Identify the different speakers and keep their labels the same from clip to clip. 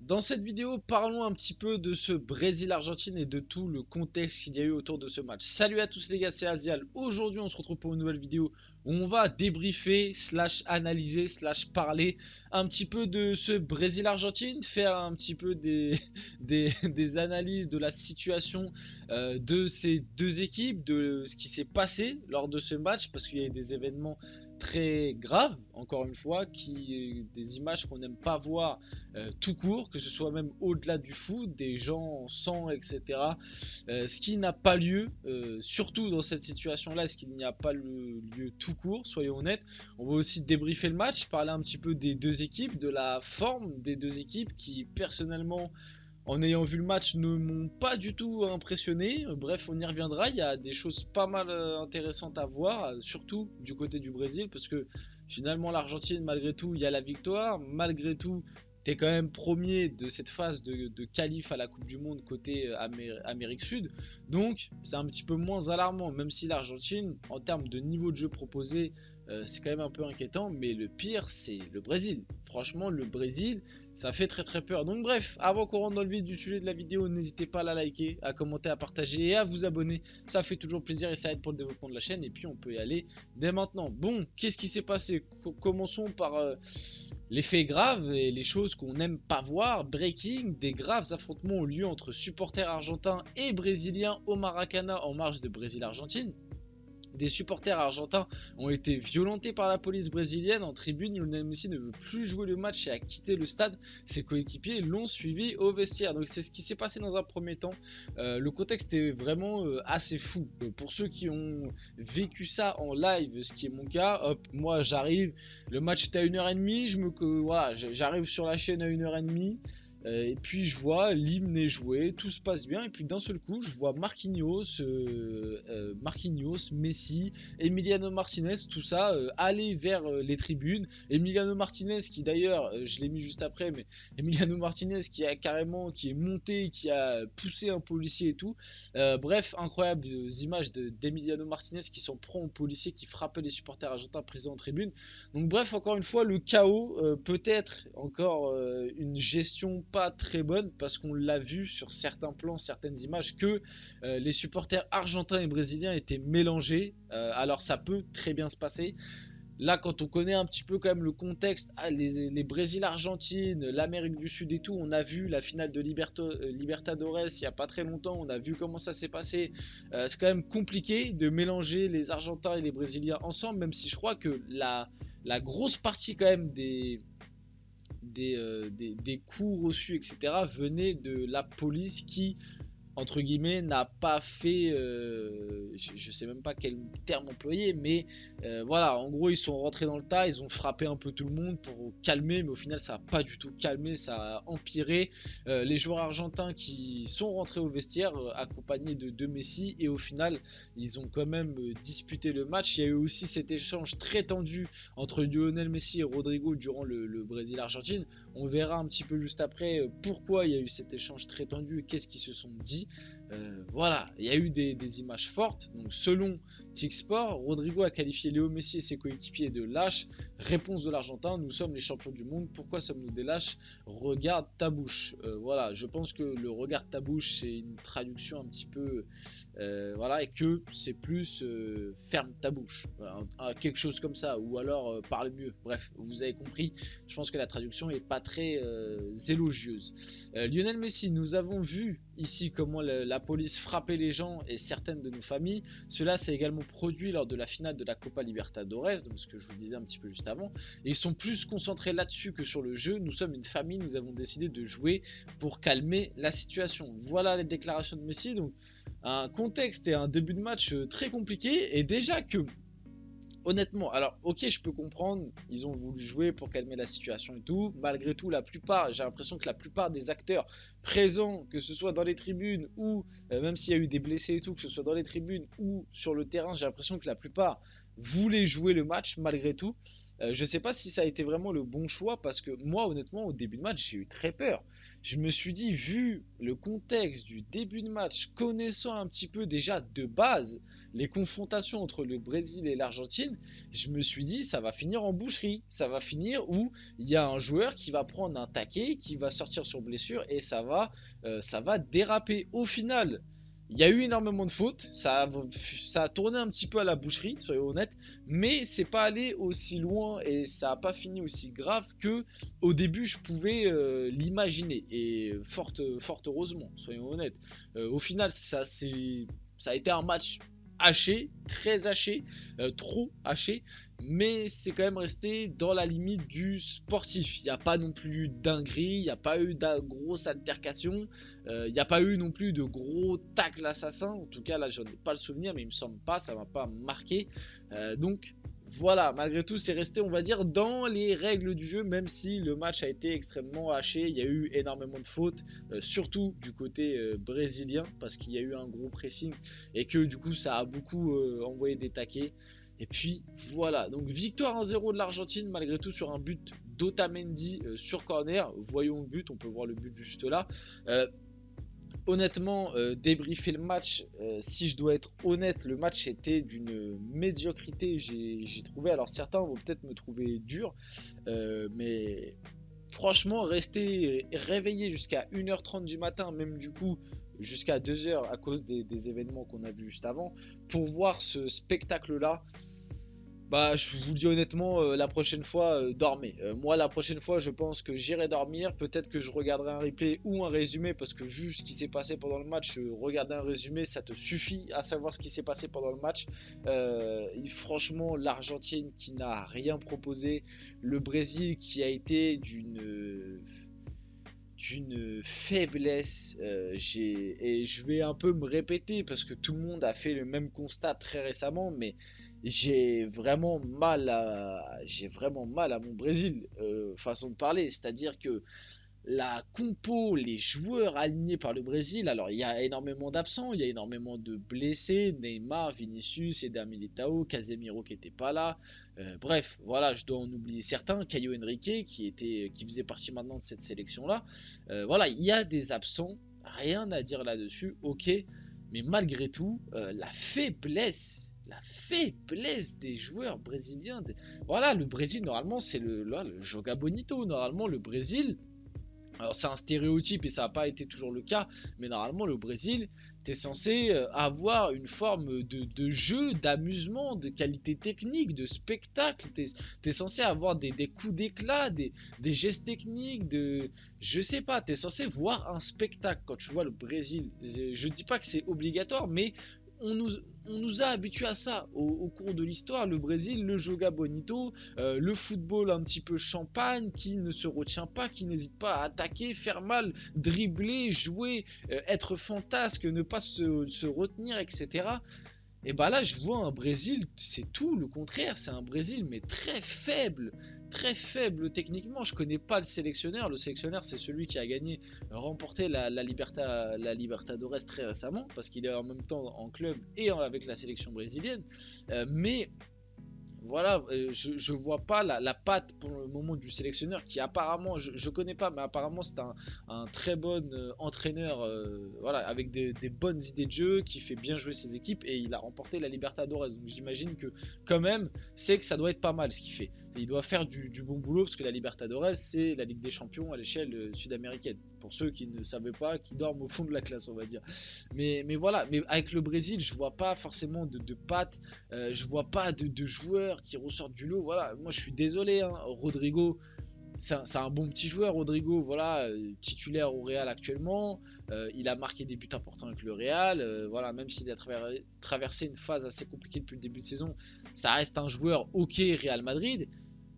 Speaker 1: Dans cette vidéo, parlons un petit peu de ce Brésil-Argentine et de tout le contexte qu'il y a eu autour de ce match. Salut à tous les gars, c'est Azial. Aujourd'hui, on se retrouve pour une nouvelle vidéo où on va débriefer, analyser, parler un petit peu de ce Brésil-Argentine, faire un petit peu des analyses de la situation de ces deux équipes, de ce qui s'est passé lors de ce match, parce qu'il y a eu des événements très graves, encore une fois, des images qu'on n'aime pas voir tout court, que ce soit même au-delà du foot, des gens en sang, etc. Ce qui n'a pas lieu, surtout dans cette situation-là, ce qui n'y a pas lieu tout court, soyons honnêtes. On va aussi débriefer le match, parler un petit peu des deux équipes, de la forme des deux équipes qui, personnellement, en ayant vu le match, ne m'ont pas du tout impressionné. Bref, on y reviendra. Il y a des choses pas mal intéressantes à voir, surtout du côté du Brésil, parce que finalement l'Argentine, malgré tout, il y a la victoire. Malgré tout, t'es quand même premier de cette phase de qualif à la Coupe du Monde côté Amérique Sud. Donc, c'est un petit peu moins alarmant, même si l'Argentine, en termes de niveau de jeu proposé, c'est quand même un peu inquiétant. Mais le pire, c'est le Brésil. Franchement, le Brésil, ça fait très très peur. Donc bref, avant qu'on rentre dans le vif du sujet de la vidéo, n'hésitez pas à la liker, à commenter, à partager et à vous abonner. Ça fait toujours plaisir et ça aide pour le développement de la chaîne. Et puis on peut y aller dès maintenant. Bon, qu'est-ce qui s'est passé? Commençons par les faits graves et les choses qu'on n'aime pas voir. Breaking, des graves affrontements ont lieu entre supporters argentins et brésiliens au Maracana en marge de Brésil-Argentine. Des supporters argentins ont été violentés par la police brésilienne en tribune. Lionel Messi ne veut plus jouer le match et a quitté le stade. Ses coéquipiers l'ont suivi au vestiaire. Donc c'est ce qui s'est passé dans un premier temps. Le contexte est vraiment assez fou. Pour ceux qui ont vécu ça en live, ce qui est mon cas, hop, moi j'arrive, le match était à 1h30, voilà, j'arrive sur la chaîne à 1h30. Et puis je vois l'hymne est joué, tout se passe bien, et puis d'un seul coup je vois Marquinhos, Messi, Emiliano Martinez, tout ça aller vers les tribunes. Emiliano Martinez qui d'ailleurs, je l'ai mis juste après, mais Emiliano Martinez qui est monté, qui a poussé un policier et tout. Bref, incroyables images d'Emiliano Martinez qui s'en prend au policier qui frappait les supporters argentins présents en tribune. Donc bref, encore une fois, le chaos, peut-être encore une gestion pas très bonne, parce qu'on l'a vu sur certains plans, certaines images, que les supporters argentins et brésiliens étaient mélangés. Alors ça peut très bien se passer. Là, quand on connaît un petit peu quand même le contexte, les Brésil-Argentine, l'Amérique du Sud et tout, on a vu la finale de Libertadores il n'y a pas très longtemps, on a vu comment ça s'est passé. C'est quand même compliqué de mélanger les Argentins et les Brésiliens ensemble, même si je crois que la grosse partie quand même des coups reçus, etc., venaient de la police qui, entre guillemets, n'a pas fait, je sais même pas quel terme employer, mais voilà, en gros ils sont rentrés dans le tas, ils ont frappé un peu tout le monde pour calmer, mais au final ça a pas du tout calmé, ça a empiré. Les joueurs argentins qui sont rentrés au vestiaire accompagnés de Messi, et au final ils ont quand même disputé le match. Il y a eu aussi cet échange très tendu entre Lionel Messi et Rodrigo durant le Brésil-Argentine. On verra un petit peu juste après pourquoi il y a eu cet échange très tendu et qu'est-ce qu'ils se sont dit. Voilà, il y a eu des images fortes. Donc selon TIC-Sport, Rodrigo a qualifié Léo Messi et ses coéquipiers de lâches. Réponse de l'Argentin: nous sommes les champions du monde, pourquoi sommes-nous des lâches? Regarde ta bouche. Voilà, je pense que le regarde ta bouche, c'est une traduction un petit peu voilà, et que c'est plus ferme ta bouche, quelque chose comme ça, ou alors parle mieux. Bref, vous avez compris. Je pense que la traduction est pas très élogieuse. Lionel Messi, nous avons vu ici comment la police frappait les gens et certaines de nos familles. Cela s'est également produit lors de la finale de la Copa Libertadores, donc ce que je vous disais un petit peu juste avant. Et ils sont plus concentrés là-dessus que sur le jeu. Nous sommes une famille, nous avons décidé de jouer pour calmer la situation. Voilà les déclarations de Messi. Donc un contexte et un début de match très compliqué. Et déjà que, honnêtement, alors ok, je peux comprendre, ils ont voulu jouer pour calmer la situation et tout. Malgré tout, j'ai l'impression que la plupart des acteurs présents, que ce soit dans les tribunes ou même s'il y a eu des blessés et tout, que ce soit dans les tribunes ou sur le terrain, j'ai l'impression que la plupart voulaient jouer le match malgré tout. Je sais pas si ça a été vraiment le bon choix, parce que moi, honnêtement, au début de match, j'ai eu très peur. je me suis dit, vu le contexte du début de match, connaissant un petit peu déjà de base les confrontations entre le Brésil et l'Argentine, je me suis dit, ça va finir en boucherie. Ça va finir où il y a un joueur qui va prendre un taquet, qui va sortir sur blessure et ça va déraper. Au final, il y a eu énormément de fautes, ça a tourné un petit peu à la boucherie, soyons honnêtes, mais c'est pas allé aussi loin et ça a pas fini aussi grave que au début je pouvais l'imaginer. Et fort heureusement, soyons honnêtes. Au final, ça a été un match haché, très haché, trop haché, mais c'est quand même resté dans la limite du sportif. Il n'y a pas non plus eu de dinguerie, il n'y a pas eu de grosse altercation, il n'y a pas eu non plus de gros tacles assassins. En tout cas, là, j'en ai pas le souvenir, mais il me semble pas, ça m'a pas marqué. Donc voilà, malgré tout, c'est resté, on va dire, dans les règles du jeu, même si le match a été extrêmement haché. Il y a eu énormément de fautes, surtout du côté brésilien, parce qu'il y a eu un gros pressing et que du coup, ça a beaucoup envoyé des taquets. Et puis voilà, donc victoire 1-0 de l'Argentine, malgré tout, sur un but d'Otamendi sur corner. Voyons le but, on peut voir le but juste là. Honnêtement, débriefer le match, si je dois être honnête, le match était d'une médiocrité, j'ai trouvé. Alors certains vont peut-être me trouver dur, mais franchement, rester réveillé jusqu'à 1h30 du matin, même du coup jusqu'à 2h à cause des événements qu'on a vus juste avant, pour voir ce spectacle-là. Bah, je vous dis honnêtement, la prochaine fois, dormez. Moi, la prochaine fois, je pense que j'irai dormir. Peut-être que je regarderai un replay ou un résumé, parce que vu ce qui s'est passé pendant le match, regarder un résumé, ça te suffit à savoir ce qui s'est passé pendant le match. Franchement, l'Argentine qui n'a rien proposé, le Brésil qui a été d'une faiblesse, et je vais un peu me répéter parce que tout le monde a fait le même constat très récemment, mais j'ai vraiment mal à mon Brésil, façon de parler. C'est-à-dire que la compo, les joueurs alignés par le Brésil, alors il y a énormément d'absents, il y a énormément de blessés, Neymar, Vinicius, Eder Militao, Casemiro qui n'était pas là, bref, voilà, je dois en oublier certains, Caio Henrique qui faisait partie maintenant de cette sélection-là. Voilà, il y a des absents, rien à dire là-dessus, ok, mais malgré tout, la faiblesse des joueurs brésiliens. Voilà, le Brésil, normalement, c'est le Joga Bonito. Normalement, le Brésil, alors c'est un stéréotype et ça n'a pas été toujours le cas, mais normalement le Brésil, t'es censé avoir une forme de jeu, d'amusement, de qualité technique, de spectacle. T'es censé avoir des coups d'éclat, des gestes techniques, je sais pas, t'es censé voir un spectacle quand tu vois le Brésil. Je dis pas que c'est obligatoire, mais on nous a habitués à ça au cours de l'histoire. Le Brésil, le joga bonito, le football un petit peu champagne, qui ne se retient pas, qui n'hésite pas à attaquer, faire mal, dribbler, jouer, être fantasque, ne pas se retenir, etc. Et bah là, je vois un Brésil, c'est tout le contraire. C'est un Brésil, mais très faible techniquement. Je connais pas le sélectionneur. Le sélectionneur, c'est celui qui a remporté la Libertadores très récemment, parce qu'il est en même temps en club et avec la sélection brésilienne. Mais voilà, je vois pas la patte pour le moment du sélectionneur, qui apparemment, je connais pas, mais apparemment c'est un très bon entraîneur, voilà, avec des bonnes idées de jeu, qui fait bien jouer ses équipes, et il a remporté la Libertadores. Donc j'imagine que quand même, c'est que ça doit être pas mal ce qu'il fait. Et il doit faire du bon boulot, parce que la Libertadores, c'est la Ligue des Champions à l'échelle sud-américaine. Pour ceux qui ne savaient pas, qui dorment au fond de la classe, on va dire. Mais voilà, mais avec le Brésil, je vois pas forcément de patte, je vois pas de joueurs qui ressortent du lot. Voilà, moi je suis désolé, hein. Rodrigo, c'est un bon petit joueur, Rodrigo, voilà, titulaire au Real actuellement. Il a marqué des buts importants avec le Real. Voilà, même s'il a traversé une phase assez compliquée depuis le début de saison, ça reste un joueur ok Real Madrid.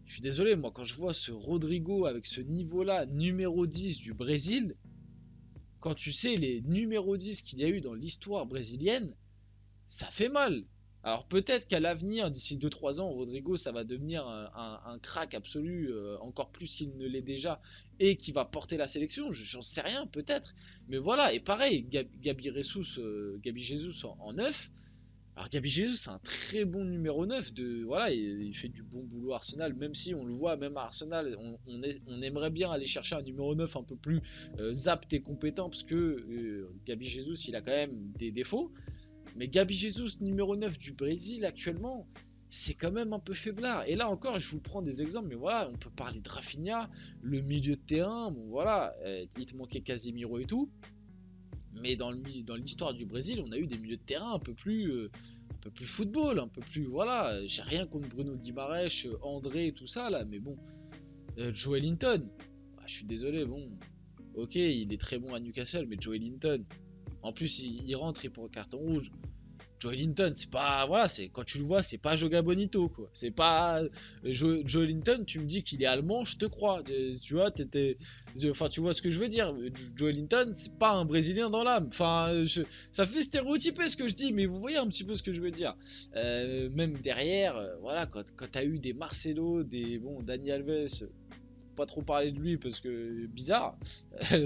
Speaker 1: Je suis désolé, moi quand je vois ce Rodrigo avec ce niveau-là, numéro 10 du Brésil, quand tu sais les numéros 10 qu'il y a eu dans l'histoire brésilienne, ça fait mal. Alors peut-être qu'à l'avenir, d'ici 2-3 ans, Rodrigo, ça va devenir un crack absolu, encore plus qu'il ne l'est déjà, et qui va porter la sélection, j'en sais rien, peut-être. Mais voilà, et pareil, Gabi Jesus en 9, Alors Gabi Jesus, c'est un très bon numéro 9 voilà, il fait du bon boulot à Arsenal, même si on le voit, même à Arsenal, on aimerait bien aller chercher un numéro 9 un peu plus apte et compétent, parce que Gabi Jesus, il a quand même des défauts. Mais Gabi Jesus, numéro 9 du Brésil actuellement, c'est quand même un peu faiblard. Et là encore, je vous prends des exemples, mais voilà, on peut parler de Rafinha, le milieu de terrain, bon voilà, il te manquait Casemiro et tout. Mais dans l'histoire du Brésil, on a eu des milieux de terrain un peu plus football, un peu plus, voilà. J'ai rien contre Bruno Guimaraes, André, tout ça là, mais bon. Joelinton, je suis désolé, bon. Ok, il est très bon à Newcastle, mais Joelinton, en plus il rentre et pour un carton rouge. Joelinton, c'est pas, voilà, c'est quand tu le vois, c'est pas Joga Bonito, quoi. C'est pas Joelinton. Tu me dis qu'il est allemand, je te crois. Tu vois, enfin, tu vois ce que je veux dire. Joelinton, c'est pas un Brésilien dans l'âme. Enfin, ça fait stéréotyper ce que je dis, mais vous voyez un petit peu ce que je veux dire. Même derrière, voilà, quand t'as eu des Marcelo, Dani Alves. Pas trop parler de lui parce que bizarre,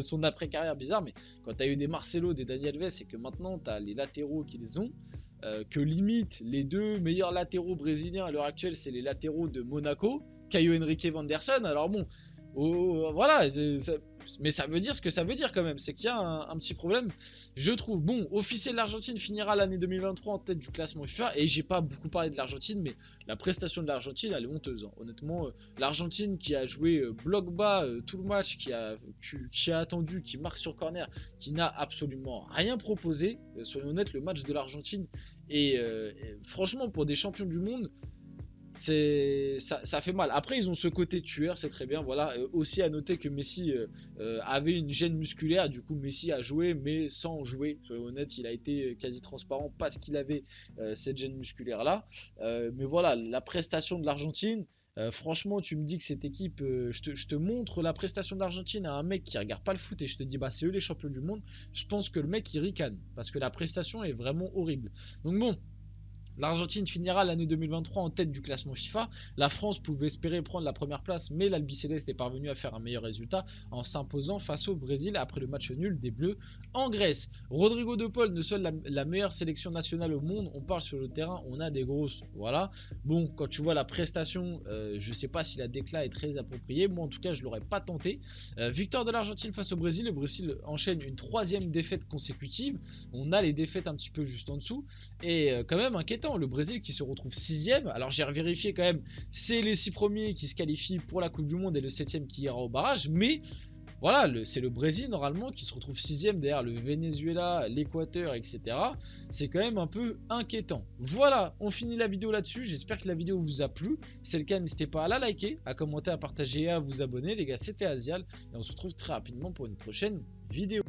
Speaker 1: son après-carrière bizarre, mais quand t'as eu des Marcelo, des Dani Alves, et que maintenant t'as les latéraux qui les ont, que limite les deux meilleurs latéraux brésiliens à l'heure actuelle, c'est les latéraux de Monaco, Caio Henrique Vanderson. Alors bon, voilà, mais ça veut dire ce que ça veut dire quand même, c'est qu'il y a un petit problème, je trouve. Bon, officiel, l'Argentine finira l'année 2023 en tête du classement FIFA, et j'ai pas beaucoup parlé de l'Argentine, mais la prestation de l'Argentine, elle est honteuse, hein. Honnêtement, l'Argentine qui a joué bloc bas tout le match, qui a attendu, qui marque sur corner, qui n'a absolument rien proposé. Soyons honnêtes, le match de l'Argentine est franchement, pour des champions du monde, ça fait mal. Après, ils ont ce côté tueur, c'est très bien. Voilà. Aussi à noter que Messi avait une gêne musculaire. Du coup, Messi a joué, mais sans jouer. Soyons honnêtes, il a été quasi transparent parce qu'il avait cette gêne musculaire là. Mais voilà, la prestation de l'Argentine. Franchement, tu me dis que cette équipe, je te montre la prestation de l'Argentine à un mec qui regarde pas le foot et je te dis, bah c'est eux les champions du monde. Je pense que le mec il ricane parce que la prestation est vraiment horrible. Donc bon. L'Argentine finira l'année 2023 en tête du classement FIFA. La France pouvait espérer prendre la première place, mais l'Albiceleste est parvenu à faire un meilleur résultat en s'imposant face au Brésil après le match nul des Bleus en Grèce. Rodrigo de Paul ne seule la meilleure sélection nationale au monde. On parle sur le terrain, on a des grosses. Voilà. Bon, quand tu vois la prestation, je sais pas si la déclat est très appropriée. Moi, en tout cas, je l'aurais pas tenté. Victoire de l'Argentine face au Brésil. Le Brésil enchaîne une 3e défaite consécutive. On a les défaites un petit peu juste en dessous. Et quand même inquiétant. Le Brésil qui se retrouve 6ème. Alors j'ai revérifié quand même, c'est les 6 premiers qui se qualifient pour la Coupe du Monde et le 7ème qui ira au barrage. Mais voilà, c'est le Brésil normalement qui se retrouve 6ème derrière le Venezuela, l'Équateur, etc. C'est quand même un peu inquiétant. Voilà, on finit la vidéo là-dessus. J'espère que la vidéo vous a plu. Si c'est le cas, n'hésitez pas à la liker, à commenter, à partager et à vous abonner. Les gars, c'était Azial et on se retrouve très rapidement pour une prochaine vidéo.